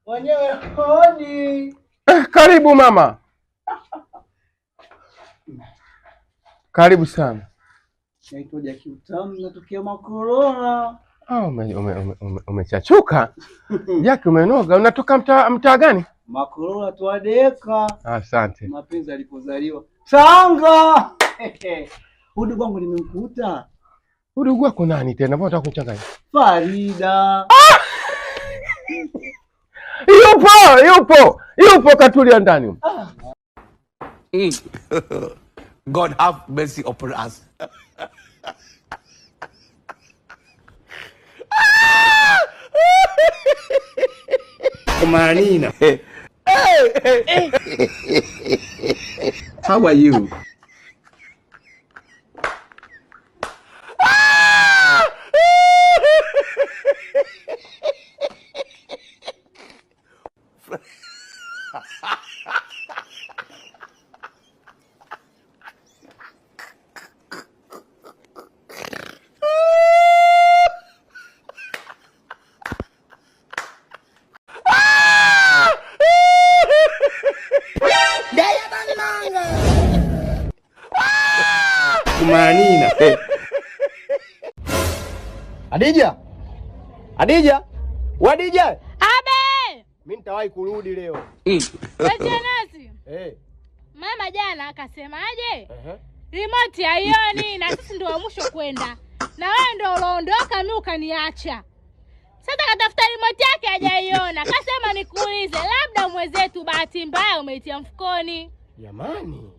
Wenyewe hodi. Karibu mama. Karibu sana. Naitwa Jaki Utamu, natokea Makorora. Umechachuka? Jaki umenoga. Unatoka mtaa gani? Makorora Twadeka. Asante. Mapenzi alipozaliwa. Sanga. Udugu wangu nimemkuta. Udugu wako nani tena? Mbona unataka kuchanganya? Farida. Yupo katulia ndani. God have mercy upon us. Kumanina. How are you? Kumanina. Adija. Wadija. Abe! Mimi nitawahi kurudi leo. Wacha nasi. Mama jana akasemaje? Remote haioni na sisi ndio wa mwisho kwenda. Na wewe ndio uloondoka mimi ukaniacha. Sasa katafuta remote yake hajaiona. Akasema nikuulize labda mwenzetu bahati mbaya umeitia mfukoni. Jamani.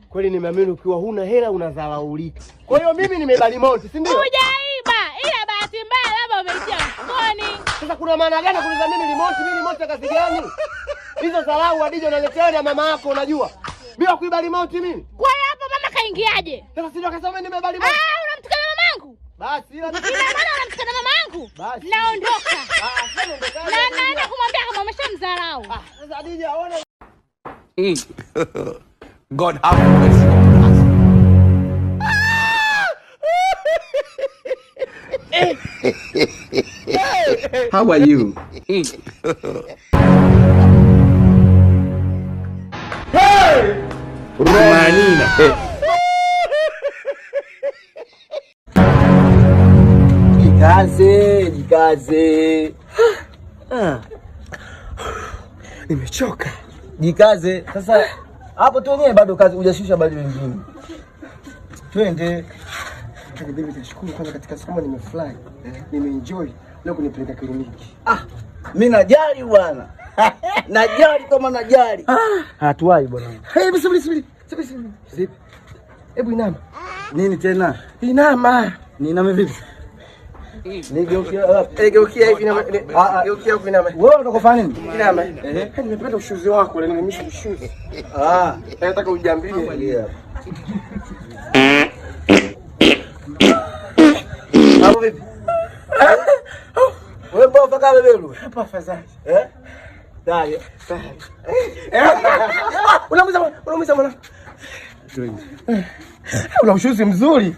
Kweli nimeamini ukiwa huna hela unadharaulika. Kwa hiyo mimi nimeiba remote, si ndio? Hujaiba, ila bahati mbaya labda umeitia mfukoni. Sasa kuna maana gani kuuliza mimi remote? Mimi remote ya kazi gani? Hizo dharau Adija unaletea na mama yako unajua. Bila kuiba remote mimi. Kwa hiyo hapo mama kaingiaje? Sasa sio akasema nimeiba remote. Unamtukana mamangu? Basi ila ina maana unamtukana mamangu? Basi. Naondoka. Sasa ondoka. Na naenda kumwambia kama umeshamdharau. Sasa Adija aone. God have mercy upon us. How are you? Kumanina. Jikaze. Nimechoka. Jikaze. Sasa hapo tu wenyewe bado kazi hujashusha bali wengine. Twende. Bibi nashukuru kwanza katika siku nimefly. Nimeenjoy leo kunipeleka kliniki. Mimi najali bwana. Najali kama najali. Hatuwai bwana. Subiri. Zipi? Hebu inama. Nini tena? Inama. Niname vipi? Geukia hivi na geukia huko inama. Wewe unakofanya nini? Inama. Nimependa ushuzi wako leo nimemisi ushuzi. Nataka ujambie. Hapo vipi? Wewe mbona kama bebelu? Hapa afadhali. Dai. Unaumiza mwana. Una ushuzi mzuri.